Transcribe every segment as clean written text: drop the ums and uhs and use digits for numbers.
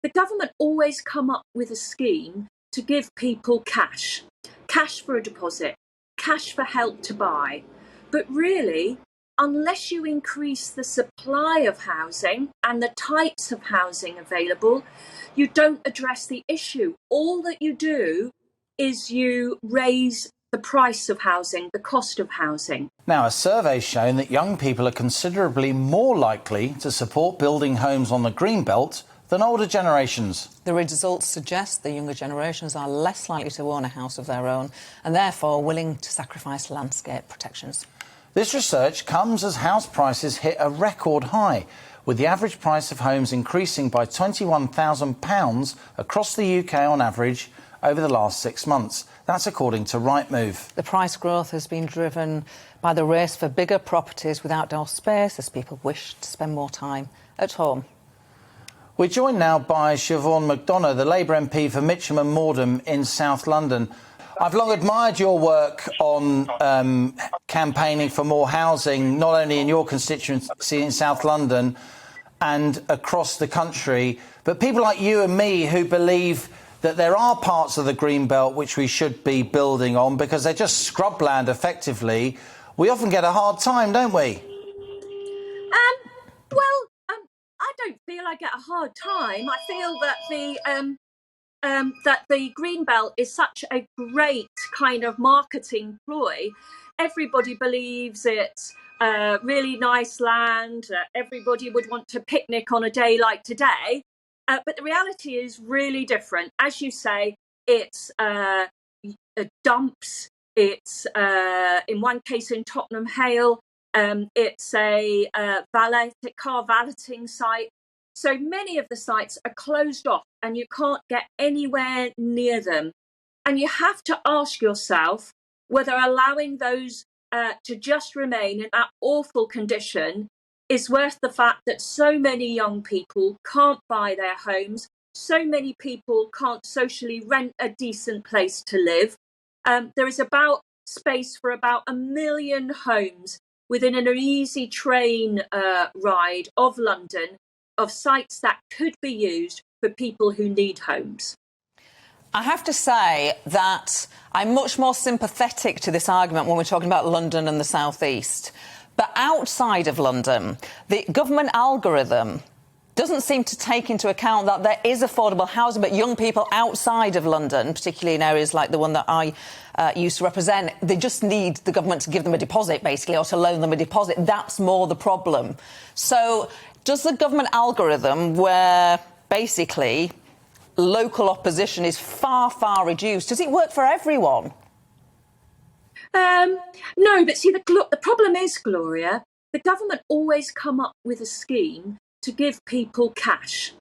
the government always come up with a scheme to give people cash for a deposit, cash for help to buy. But really, unless you increase the supply of housing and the types of housing available, you don't address the issue. All that you do is you raise the price of housing, the cost of housing. Now, a survey's shown that young people are considerably more likely to support building homes on the Greenbelt than older generations. The results suggest the younger generations are less likely to own a house of their own and therefore willing to sacrifice landscape protections. This research comes as house prices hit a record high, with the average price of homes increasing by £21,000 across the UK on average over the last 6 months. That's according to Rightmove. The price growth has been driven by the race for bigger properties with outdoor space as people wish to spend more time at home. We're joined now by Siohain McDonagh, the Labour MP for Mitcham and Morden in South London. I've long admired your work on campaigning for more housing, not only in your constituency in South London and across the country, but people like you and me who believe that there are parts of the Greenbelt which we should be building on because they're just scrubland effectively. We often get a hard time, don't we? I don't feel I get a hard time. I feel that the Greenbelt is such a great kind of marketing ploy. Everybody believes it's really nice land. Everybody would want to picnic on a day like today. But the reality is really different. As you say, it's dumps. It's, in one case in Tottenham Hale, it's a car valeting site. So many of the sites are closed off and you can't get anywhere near them. And you have to ask yourself whether allowing those to just remain in that awful condition is worth the fact that so many young people can't buy their homes, so many people can't socially rent a decent place to live. There is about space for about 1 million homes within an easy train ride of London, of sites that could be used for people who need homes. I have to say that I'm much more sympathetic to this argument when we're talking about London and the South East. But outside of London, the government algorithm doesn't seem to take into account that there is affordable housing, but young people outside of London, particularly in areas like the one that I used to represent, they just need the government to give them a deposit, basically, or to loan them a deposit. That's more the problem. So does the government algorithm, where basically local opposition is far, far reduced, does it work for everyone? No, but see, the problem is, Gloria, the government always come up with a scheme to give people cash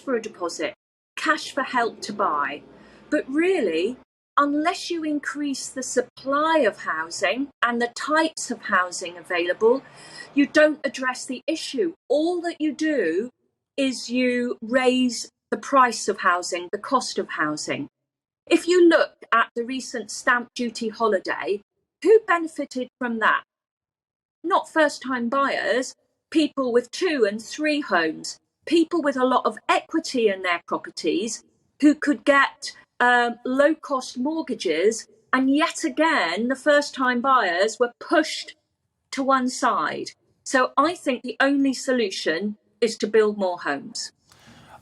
for a deposit, cash for help to buy. But really, unless you increase the supply of housing and the types of housing available, you don't address the issue. All that you do is you raise the price of housing, the cost of housing. If you look at the recent stamp duty holiday, who benefited from that? Not first-time buyers, people with 2 and 3 homes, people with a lot of equity in their properties who could get low-cost mortgages, and yet again, the first-time buyers were pushed to one side. So I think the only solution is to build more homes.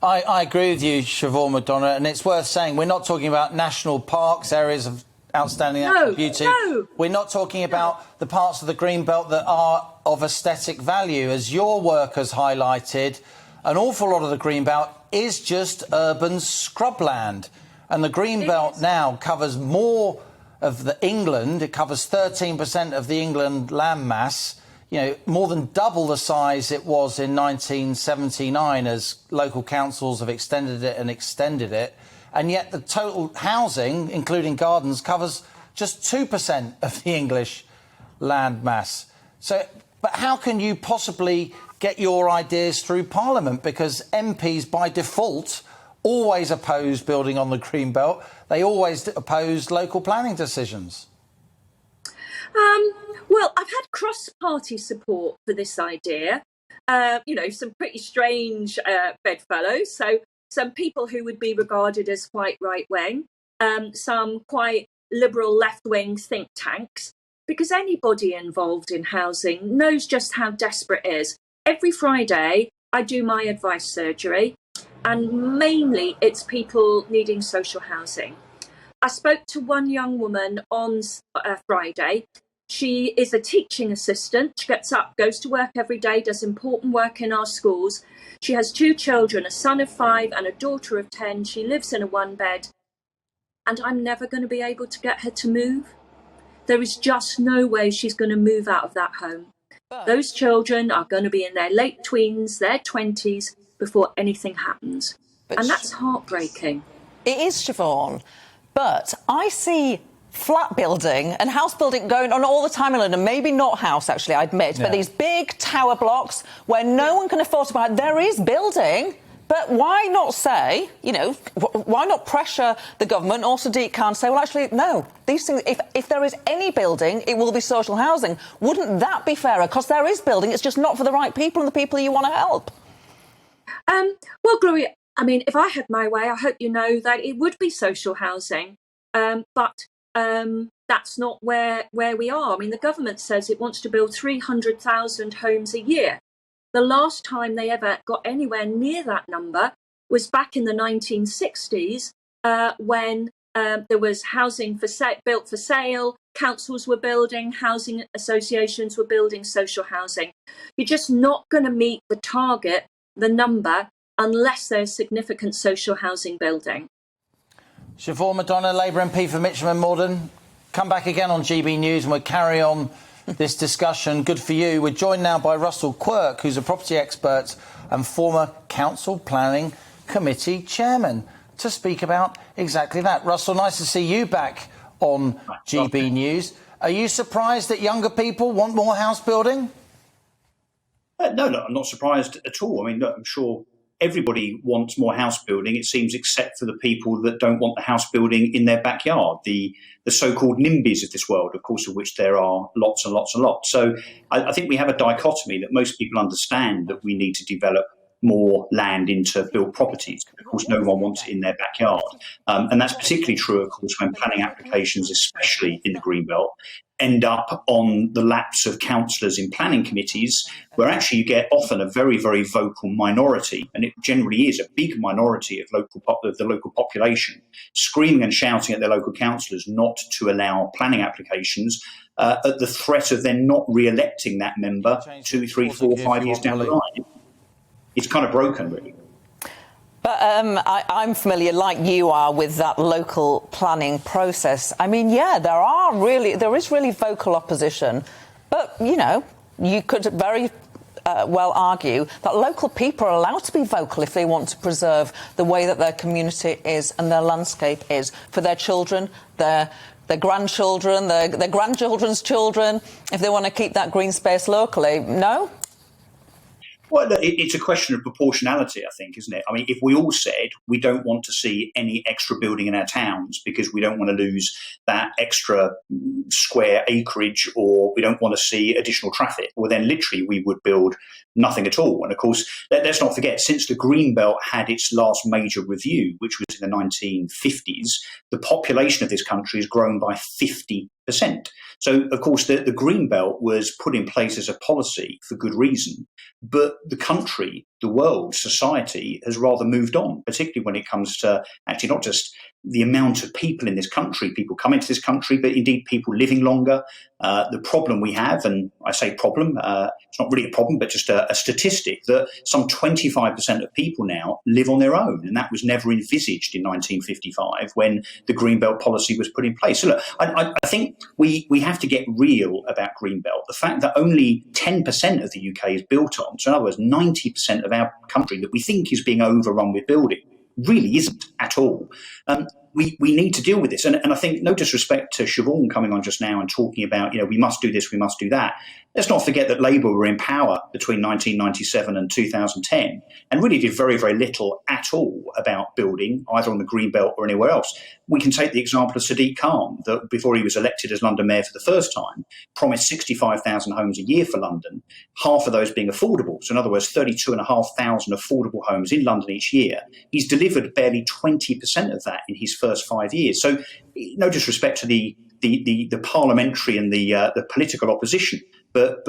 I agree with you, Siohain McDonagh, and it's worth saying we're not talking about national parks, areas of outstanding natural beauty. No. We're not talking about the parts of the Greenbelt that are of aesthetic value. As your work has highlighted, an awful lot of the Greenbelt is just urban scrubland. And the Greenbelt now covers more of the England. It covers 13% of the England landmass. You know, more than double the size it was in 1979 as local councils have extended it and extended it. And yet the total housing, including gardens, covers just 2% of the English landmass. So, but how can you possibly get your ideas through Parliament? Because MPs, by default, always oppose building on the Greenbelt. They always oppose local planning decisions. Well, I've had cross-party support for this idea. You know, some pretty strange bedfellows. So some people who would be regarded as quite right-wing, some quite liberal left-wing think tanks, because anybody involved in housing knows just how desperate it is. Every Friday, I do my advice surgery, and mainly it's people needing social housing. I spoke to one young woman on Friday. She is a teaching assistant. She gets up, goes to work every day, does important work in our schools. She has 2 children, a son of 5 and a daughter of 10. She lives in a 1-bed. And I'm never going to be able to get her to move. There is just no way she's going to move out of that home. Those children are going to be in their late tweens, their 20s, before anything happens. And that's heartbreaking. It is, Siobhan. But I see flat building and house building going on all the time in London. Maybe not house, actually, I admit, but these big tower blocks where no one can afford to buy. There is building, but why not say, you know, why not pressure the government or Sadiq Khan say, well, actually, no, these things, if there is any building, it will be social housing. Wouldn't that be fairer? Because there is building, it's just not for the right people and the people you want to help. Well, Gloria, I mean, if I had my way, I hope you know that it would be social housing. But that's not where we are. I mean, the government says it wants to build 300,000 homes a year. The last time they ever got anywhere near that number was back in the 1960s, when there was housing built for sale, councils were building, housing associations were building social housing. You're just not going to meet the target, the number, unless there's significant social housing building. Siohain McDonagh, Labour MP for Mitcham and Morden. Come back again on GB News and we'll carry on this discussion. Good for you. We're joined now by Russell Quirk, who's a property expert and former Council Planning Committee chairman, to speak about exactly that. Russell, nice to see you back on GB News. Are you surprised that younger people want more house building? No, I'm not surprised at all. I mean, look, I'm sure everybody wants more house building, it seems, except for the people that don't want the house building in their backyard, the so-called NIMBYs of this world, of course, of which there are lots and lots and lots. So I think we have a dichotomy that most people understand that we need to develop more land into built properties. Of course, no one wants it in their backyard. And that's particularly true, of course, when planning applications, especially in the Greenbelt, end up on the laps of councillors in planning committees, where actually you get often a very, very vocal minority, and it generally is a big minority of the local population, screaming and shouting at their local councillors not to allow planning applications at the threat of then not re-electing that member 2, 3, 4, 5 years down the line. It's kind of broken, really. But I'm familiar, like you are, with that local planning process. I mean, yeah, there is really vocal opposition. But, you know, you could very well argue that local people are allowed to be vocal if they want to preserve the way that their community is and their landscape is for their children, their grandchildren, their grandchildren's children, if they want to keep that green space locally. No? Well, it's a question of proportionality, I think, isn't it? I mean, if we all said we don't want to see any extra building in our towns because we don't want to lose that extra square acreage, or we don't want to see additional traffic, well, then literally we would build nothing at all. And of course, let's not forget, since the Greenbelt had its last major review, which was in the 1950s, the population of this country has grown by 50%. So, of course, the Greenbelt was put in place as a policy for good reason. But the country, the world, society has rather moved on, particularly when it comes to actually not just the amount of people in this country, people come into this country, but indeed people living longer. The problem we have, and I say problem, it's not really a problem, but just a statistic, that some 25% of people now live on their own. And that was never envisaged in 1955 when the Greenbelt policy was put in place. So look, I think we have to get real about Greenbelt. The fact that only 10% of the UK is built on, so in other words, 90% of our country that we think is being overrun with building, really isn't at all. We need to deal with this. And I think, no disrespect to Siobhan coming on just now and talking about, you know, we must do this, we must do that. Let's not forget that Labour were in power between 1997 and 2010 and really did very, very little at all about building, either on the Green Belt or anywhere else. We can take the example of Sadiq Khan, that before he was elected as London Mayor for the first time, promised 65,000 homes a year for London, half of those being affordable. So in other words, 32,500 affordable homes in London each year. He's delivered barely 20% of that in his first 5 years. So no disrespect to the parliamentary and the political opposition. But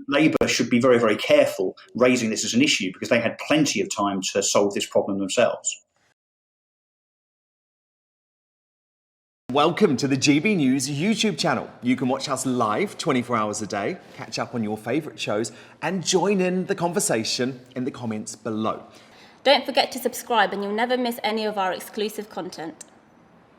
Labour should be very, very careful raising this as an issue because they had plenty of time to solve this problem themselves. Welcome to the GB News YouTube channel. You can watch us live 24 hours a day, catch up on your favourite shows and join in the conversation in the comments below. Don't forget to subscribe and you'll never miss any of our exclusive content.